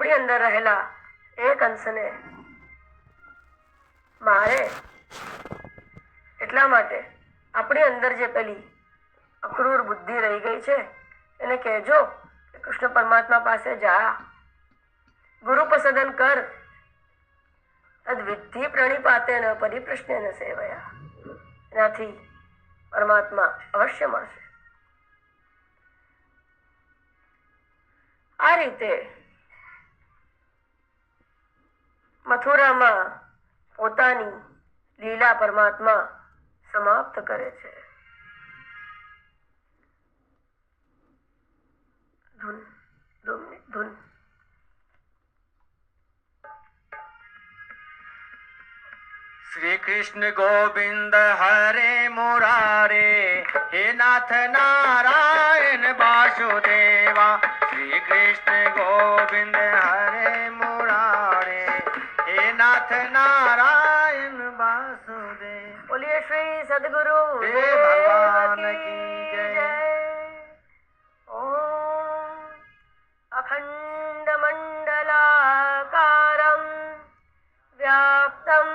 આપણી અંદર રહેલા એક અંશને મારે, એટલા માટે આપણી અંદર જે પેલી અક્રૂર બુદ્ધિ રહી ગઈ છે એને કહેજો કે કૃષ્ણ પરમાત્મા પાસે જા, ગુરુપસદન કર. તદ્વિદ્ધિ પ્રણિપાતેન પરિપ્રશ્નેન સેવયા. એનાથી પરમાત્મા અવશ્ય મળશે. આ રીતે મથુરામાં પોતાની લીલા પરમાત્મા સમાપ્ત કરે છે. ધૂન ધૂન ધૂન. श्री कृष्ण गोविंद हरे मुरारे, हे नाथ नारायण वासुदेवा. श्री कृष्ण गोविंद हरे मुरारे, हे नाथ नारायण वासुदेव. बोलिए श्री सदगुरु देव भगवान की जय. ओम अखंड मंडलाकारं व्याप्तं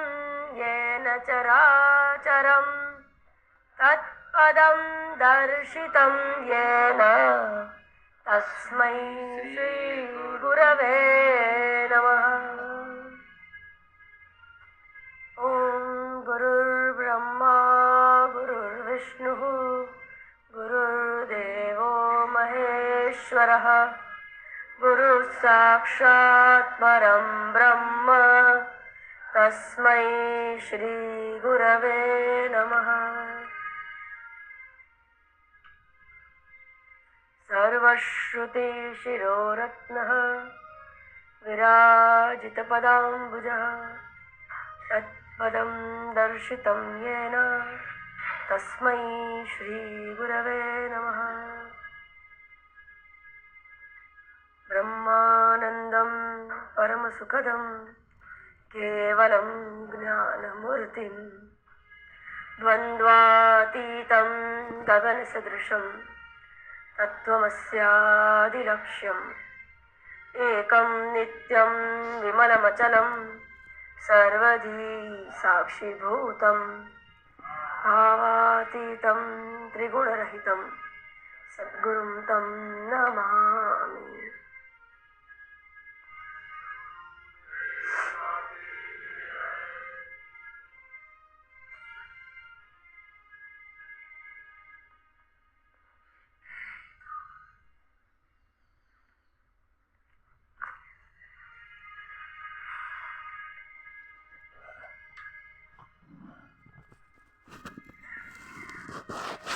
येन चराचरं तत्पदं दर्शितं येन तस्मै श्री गुरवे नमः. ओम गुरुर्ब्रह्मा गुरुर्विष्णुः गुरुर्देवो महेश्वरः गुरुः साक्षात् परं ब्रह्म तस्मै श्री गुरवे नमः. सर्वश्रुति शिरोरत्नः विराजितपदाम्बुजः तत्पदं दर्शितं येन तस्मै श्री गुरवे नमः. ब्रह्मानन्दं परमसुखदं केवलं ज्ञानमूर्तिं द्वन्द्वातीतं गगनसदृशं तत्त्वमस्यादिलक्ष्यम् एकं नित्यं विमलमचलं सर्वधी साक्षिभूतं भावातीतं त्रिगुणरहितं सद्गुरुं तं नमामि.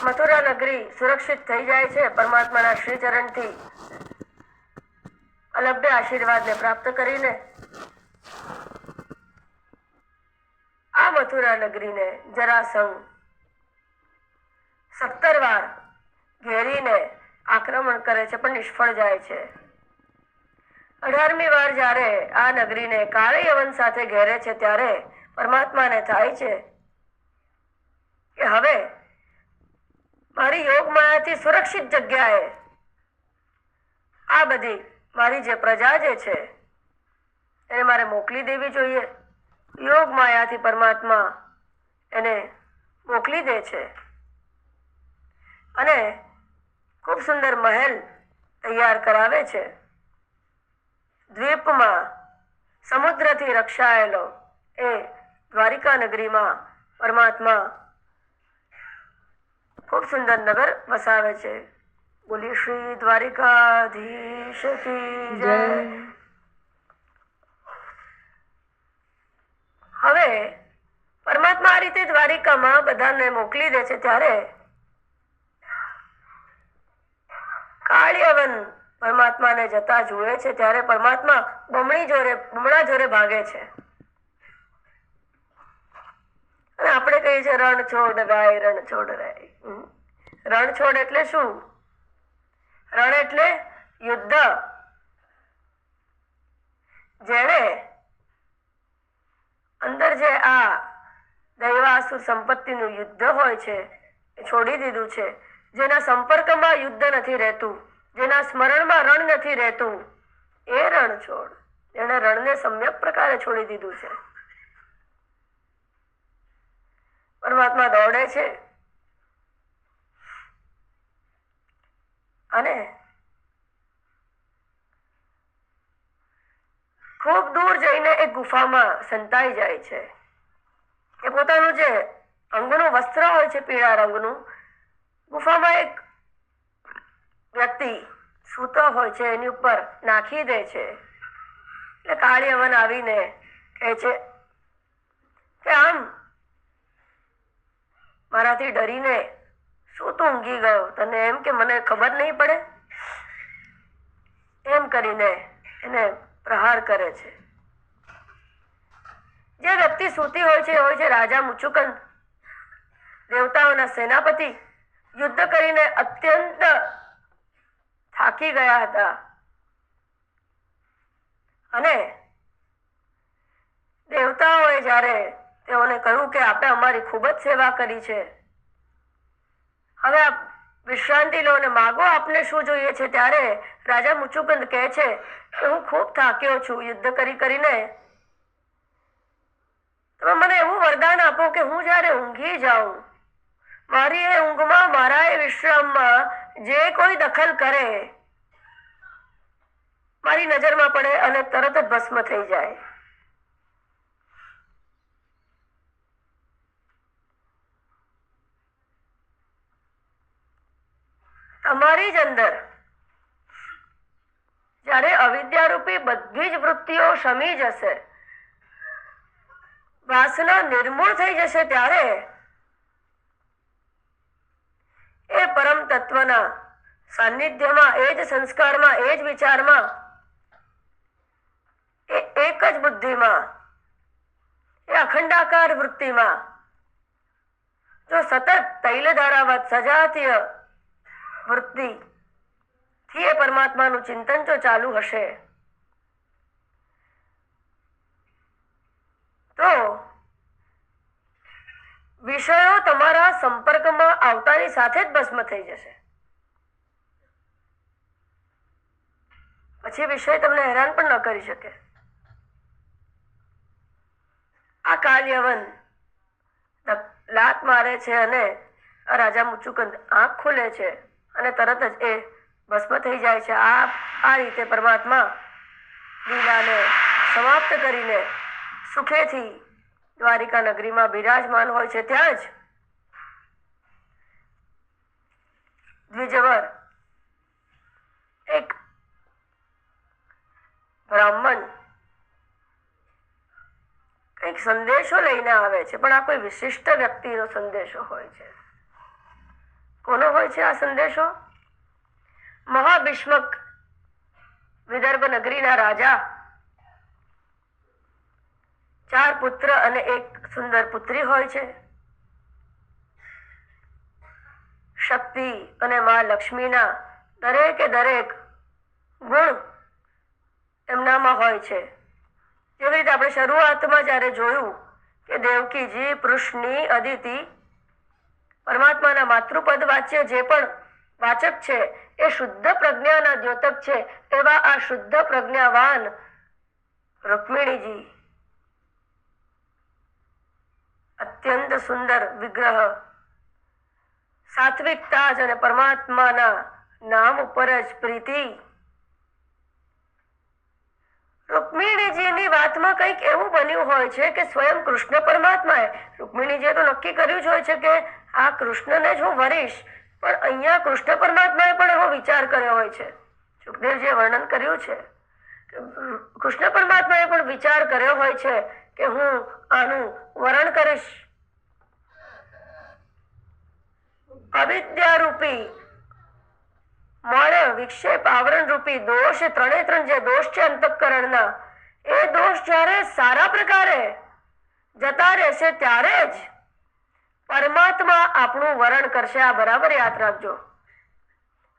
મથુરા નગરી સુરક્ષિત થઈ જાય છે પરમાત્માના શ્રી ચરણથી અલભ્ય આશીર્વાદને પ્રાપ્ત કરીને. આ મથુરા નગરીને જરાસંઘ 17 વાર ઘેરીને આક્રમણ કરે છે પણ નિષ્ફળ જાય છે. 18મી વાર જ્યારે આ નગરીને કાળી યવન સાથે ઘેરે છે ત્યારે પરમાત્માને થાય છે કે હવે મારી યોગ માયાથી સુરક્ષિત જગ્યાએ આ બધી મારી જે પ્રજા જે છે એને મારે મોકલી દેવી જોઈએ. યોગ માયાથી પરમાત્મા એને મોકલી દે છે અને ખૂબ સુંદર મહેલ તૈયાર કરાવે છે. દ્વીપમાં સમુદ્રથી રક્ષાયેલો એ દ્વારિકા નગરીમાં પરમાત્મા ખૂબ સુંદર નગર વસાવે છે. બોલી શ્રી દ્વારિકાધીશ કી જય. હવે પરમાત્મા આ રીતે દ્વારિકામાં બધાને મોકલી દે છે ત્યારે કાળિયવન પરમાત્માને જતા જુએ છે ત્યારે પરમાત્મા બમણા જોરે ભાગે છે. અને આપણે કહીએ છીએ રણ છોડ રાય, રણ છોડ રાય. રણ છોડ એટલે શું? રણ એટલે યુદ્ધ. જેણે અંદર જે આ દૈવાસુર સંપત્તિનું યુદ્ધ હોય છે એ છોડી દીધું છે. જેના સંપર્કમાં યુદ્ધ નથી રહેતું, જેના સ્મરણમાં રણ નથી રહેતું, એ રણ છોડ. એણે રણને સમ્યક પ્રકારે છોડી દીધું છે. પરમાત્મા દોડે છે અને ખૂબ દૂર જઈને એક ગુફામાં સંતાઈ જાય છે. એ પોતાનું જે અંગનું વસ્ત્ર હોય છે પીળા રંગનું, ગુફામાં એક વ્યક્તિ સૂતો હોય છે એની ઉપર નાખી દે છે. એટલે કાળિયવન આવીને કહે છે કે આમ મારાથી ડરીને શું તું ઊંઘી ગયો? તને એમ કે મને ખબર નહીં પડે? એમ કરીને એને પ્રહાર કરે છે. જે વ્યક્તિ સૂતી હોય છે રાજા મુચુકંદ, દેવતાઓના સેનાપતિ. યુદ્ધ કરીને અત્યંત થાકી ગયા હતા અને દેવતાઓએ જ્યારે તેઓને કહ્યું કે આપણે અમારી ખૂબ જ સેવા કરી છે, હવે આપ વિશ્રાંતિ લો અને માગો આપને શું જોઈએ છે. ત્યારે રાજા મુચુકંદ કહે છે કે હું ખૂબ થાક્યો છું યુદ્ધ કરીને. તમે મને એવું વરદાન આપો કે હું જ્યારે ઊંઘી જાઉં, મારી એ ઊંઘમાં, મારા એ વિશ્રામમાં જે કોઈ દખલ કરે મારી નજરમાં પડે અને તરત જ ભસ્મ થઈ જાય. તમારી જ અંદર જ્યારે અવિદ્યારૂપી બધી જ વૃત્તિઓ શમી જશે, વાસના નિર્મૂળ થઈ જશે, ત્યારે એ પરમ તત્વના સાનિધ્યમાં, એ જ સંસ્કારમાં, એ જ વિચારમાં, એ એક જ બુદ્ધિમાં, એ અખંડાકાર વૃત્તિમાં જો સતત તૈલધારાવત સજાતીય વૃત્તિ થી એ પરમાત્માનું ચિંતન જો ચાલુ હશે તો વિષયો તમારા સંપર્કમાં આવતાની સાથે જ ભસ્મ થઈ જશે. પછી વિષય તમને હેરાન પણ ન કરી શકે. આ કાલયવન લાત મારે છે અને રાજા મુચુકંદ આંખ ખોલે છે અને તરત જ એ ભસ્મ થઈ જાય છે. આ રીતે પરમાત્મા લીલાને સમાપ્ત કરીને સુખેથી દ્વારિકા નગરીમાં બિરાજમાન હોય છે. ત્યાં જ દ્વિજવર એક બ્રાહ્મણ કંઈક સંદેશો લઈને આવે છે, પણ આ કોઈ વિશિષ્ટ વ્યક્તિનો સંદેશો હોય છે. કોનો હોય છે આ સંદેશો? મહાભીષ્મક વિદર્ભ નગરીના રાજા, 4 પુત્ર અને 1 સુંદર પુત્રી હોય છે. શક્તિ અને મા લક્ષ્મીના દરેકે દરેક ગુણ એમનામાં હોય છે. જેવી રીતે આપણે શરૂઆતમાં જ્યારે જોયું કે દેવકીજી, પૃષ્ણી, અદિતિ પરમાત્માના માતૃપદ વાચ્ય જે પણ વાચક છે એ શુદ્ધ પ્રજ્ઞાના દ્યોતક છે. એવા આ શુદ્ધ પ્રજ્ઞાવાન રૂક્મિણીજી, અત્યંત સુંદર વિગ્રહ, સાત્વિકતા જ અને પરમાત્માના નામ ઉપર જ પ્રીતિ. રૂક્મિણીજીની વાતમાં કંઈક એવું બન્યું હોય છે કે સ્વયં કૃષ્ણ પરમાત્માએ, રૂક્મિણીજીએ તો નક્કી કર્યું જ હોય છે કે આ કૃષ્ણને જ હું વરીશ, પણ અહીંયા કૃષ્ણ પરમાત્માએ પણ એવો વિચાર કર્યો હોય છે. સુખદેવજીએ વર્ણન કર્યું છે કે કૃષ્ણ પરમાત્માએ પણ વિચાર કર્યો હોય છે કે હું આનું વરણ કરીશ. અવિદ્યારૂપી મળ, વિક્ષેપ, આવરણ રૂપી દોષ, 3 જે દોષ છે અંતઃકરણના, એ દોષ જ્યારે સારા પ્રકારે જતા રહેશે ત્યારે જ પરમાત્મા આપણું વરણ કરશે. આ બરાબર યાદ રાખજો.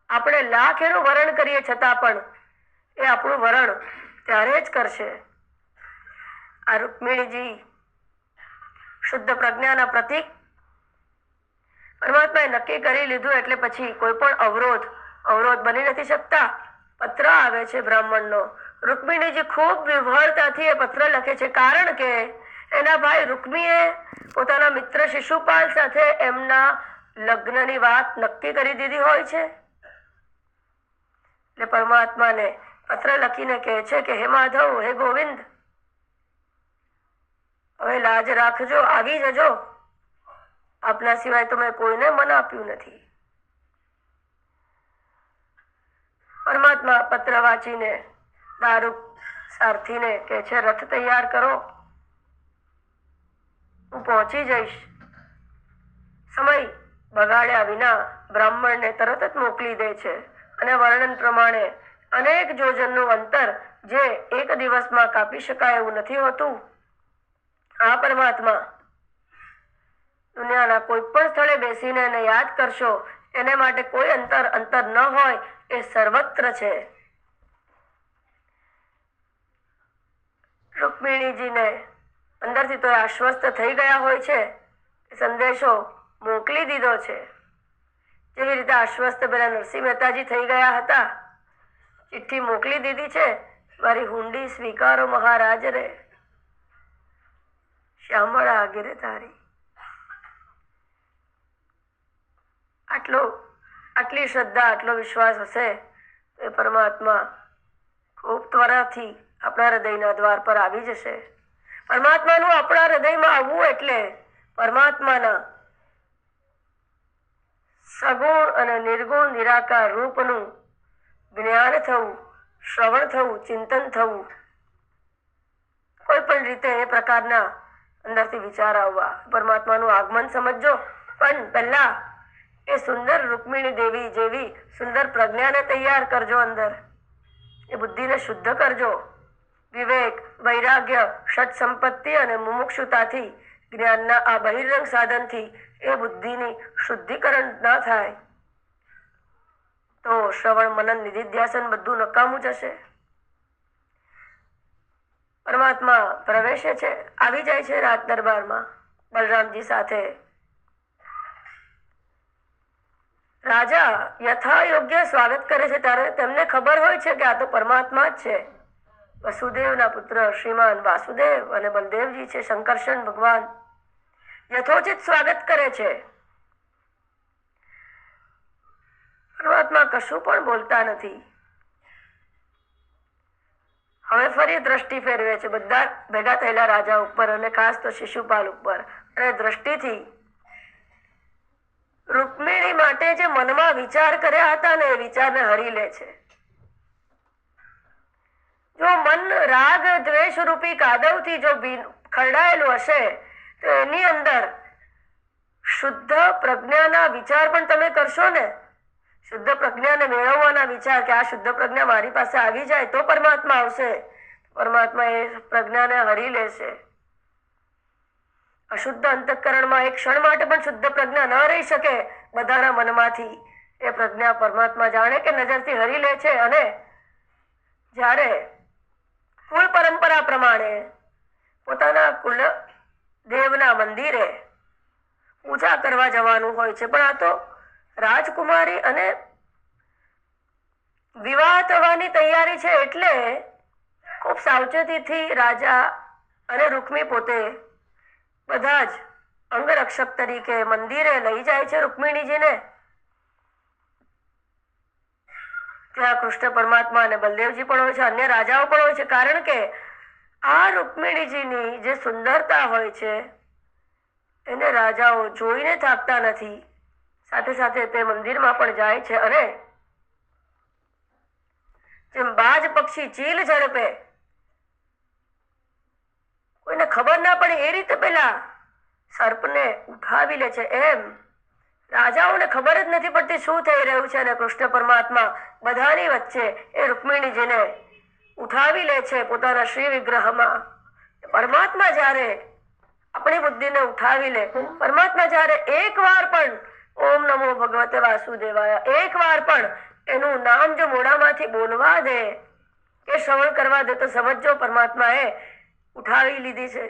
આપણે લાખ એનું વરણ કરીએ છતાં પણ એ આપણું વરણ ત્યારે જ કરશે. આ રૂક્મિણીજી શુદ્ધ પ્રજ્ઞાના પ્રતીક. પરમાત્માએ નક્કી કરી લીધું એટલે પછી કોઈ પણ અવરોધ બની નથી શકતા. પત્ર આવે છે બ્રાહ્મણનો. રૂકમિણીજી ખૂબ વિહ્વળતાથી એ પત્ર લખે છે, કારણ કે એના ભાઈ રૂકમીએ પોતાના મિત્ર શિશુપાલ સાથે એમના લગ્નની વાત નક્કી કરી દીધી હોય છે. એટલે પરમાત્માને પત્ર લખીને કહે છે કે હે માધવ, હે ગોવિંદ, હવે લાજ રાખજો, આવી જજો. આપના સિવાય તો મેં કોઈને મન આપ્યું નથી. પરમાત્મા પત્ર વાંચીને દારૂક સારથીને કહે છે, રથ તૈયાર કરો, હું પહોંચી જઈશ. સમય બગાડ્યા વિના બ્રાહ્મણને તરત જ મોકલી દે છે અને વર્ણન પ્રમાણે અનેક યોજનનું અંતર જે એક દિવસમાં કાપી શકાય એવું નથી હોતું, આ પરમાત્મા દુનિયાના કોઈ પણ સ્થળે બેસીને એને યાદ કરશો, એને માટે કોઈ અંતર ન હોય, એ સર્વત્ર છે. રૂકમિણીજીને અંદરથી તો આશ્વસ્ત થઈ ગયા હોય છે, સંદેશો મોકલી દીધો છે. જેવી રીતે આશ્વસ્ત પેલા નરસિંહ મહેતાજી થઈ ગયા હતા, ચિઠ્ઠી મોકલી દીધી છે, મારી હુંડી સ્વીકારો મહારાજ રે, શ્યામળા આગેરે તારી. આટલી શ્રદ્ધા, આટલો વિશ્વાસ હશે તો એ પરમાત્મા ખૂબ ત્વરાથી આપણા હૃદયના દ્વાર પર આવી જશે. પરમાત્માનું આપણા હૃદયમાં આવવું એટલે પરમાત્માના સગુણ અને નિર્ગુણ નિરાકાર રૂપનું જ્ઞાન થવું, શ્રવણ થવું, ચિંતન થવું. કોઈ પણ રીતે એ પ્રકારના અંદરથી વિચાર આવવા. પરમાત્માનું આગમન સમજજો, પણ પહેલા એ સુંદર રૂકમિણી દેવી જેવી સુંદર પ્રજ્ઞાને તૈયાર કરજો. અંદર એ બુદ્ધિને શુદ્ધ કરજો. વિવેક, વૈરાગ્ય, ષટ સંપત્તિ અને મુમુક્ષુતાથી જ્ઞાનના આ બહિરંગ સાધનથી એ બુદ્ધિની શુદ્ધિકરણ ન થાય તો શ્રવણ, મનન, નિધિધ્યાસન બધું નકામું જશે. પરમાત્મા પ્રવેશે છે, આવી જાય છે રાજ દરબારમાં બલરામજી સાથે. રાજા યથા યોગ્ય સ્વાગત કરે છે, ત્યારે તેમને ખબર હોય છે કે આ તો પરમાત્મા જ છે. વસુદેવના પુત્ર શ્રીમાન વાસુદેવ અને બલદેવજી છે, શંકરશન ભગવાન. યથોચિત સ્વાગત કરે છે. પરમાત્મા કશું પણ બોલતા નથી. હવે ફરી દ્રષ્ટિ ફેરવે છે બધા ભેગા થયેલા રાજા ઉપર અને ખાસ તો શિશુપાલ ઉપર, અને દ્રષ્ટિથી રૂકમિણી માટે જે મનમાં વિચાર કર્યા હતા ને એ વિચારને હરી લે છે. જો મન રાગ દ્વેષ રૂપી કાદવથી જો ખરડાયેલું હશે તો એની અંદર શુદ્ધ પ્રજ્ઞાના વિચાર પણ તમે કરશો ને, શુદ્ધ પ્રજ્ઞાને મેળવવાના વિચાર કે આ શુદ્ધ પ્રજ્ઞા મારી પાસે આવી જાય તો પરમાત્મા આવશે. પરમાત્મા એ પ્રજ્ઞાને હરી લેશે. અશુદ્ધ અંતઃકરણમાં એક ક્ષણ માટે પણ શુદ્ધ પ્રજ્ઞા ન રહી શકે બધાના મનમાંથી. એ પ્રજ્ઞા પરમાત્મા જાણે કે નજરથી હરી લે છે. અને જ્યારે કુળ પરંપરા પ્રમાણે પોતાના કુલ દેવના મંદિરે પૂજા કરવા જવાનું હોય છે, પણ આ તો રાજકુમારી અને વિવાહ થવાની તૈયારી છે, એટલે ખૂબ સાવચેતીથી રાજા અને રૂકમી પોતે બધા જ અંગરક્ષક તરીકે મંદિરે લઈ જાય છે રૂકમિણીજીને. ત્યાં કૃષ્ણ પરમાત્મા અને બલદેવજી પણ હોય છે, અન્ય રાજાઓ પણ હોય છે, કારણ કે આ રૂકમિણીજીની જે સુંદરતા હોય છે એને રાજાઓ જોઈને થાકતા નથી. સાથે સાથે તે મંદિરમાં પણ જાય છે અને જેમ બાજ પક્ષી ચીલ ઝડપે કોઈને ખબર ના પડે એ રીતે પેલા સર્પને ઉઠાવી લે છે, એમ રાજાઓને ખબર જ નથી પડતી શું થઈ રહ્યું છે, અને કૃષ્ણ પરમાત્મા બધાની વચ્ચે એ રૂકમિણીજીને ઉઠાવી લે છે પોતાના શ્રી વિગ્રહમાં. પરમાત્મા જ્યારે આપણી બુદ્ધિને ઉઠાવી લે, પરમાત્મા જ્યારે એક વાર પણ ઓમ નમો ભગવતે વાસુદેવાય એક વાર પણ એનું નામ જો મોઢામાંથી બોલવા દે કે શ્રવણ કરવા દે તો સમજો પરમાત્માએ ઉઠાવી લીધી છે.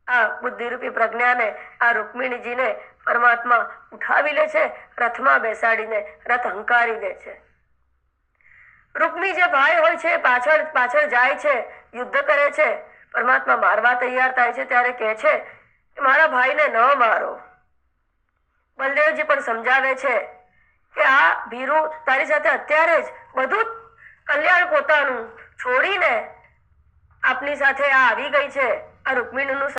આ બુદ્ધિરૂપી પ્રજ્ઞાને, આ રૂકમિણીજીને પરમાત્મા ઉઠાવી લે છે, રથમાં બેસાડીને રથ હંકારી દે છે. રૂકમી જે ભાઈ હોય છે એ પાછળ પાછળ જાય છે, યુદ્ધ કરે છે. પરમાત્મા મારવા તૈયાર થાય છે ત્યારે કહે છે કે મારા ભાઈને ન મારો. બલદેવજી પણ સમજાવે છે કે આ ભીરુ તારી સાથે અત્યારે જ બધું કલ્યાણ પોતાનું છોડીને આપની સાથે આ આવી ગઈ છે. આ રૂકમિણીનું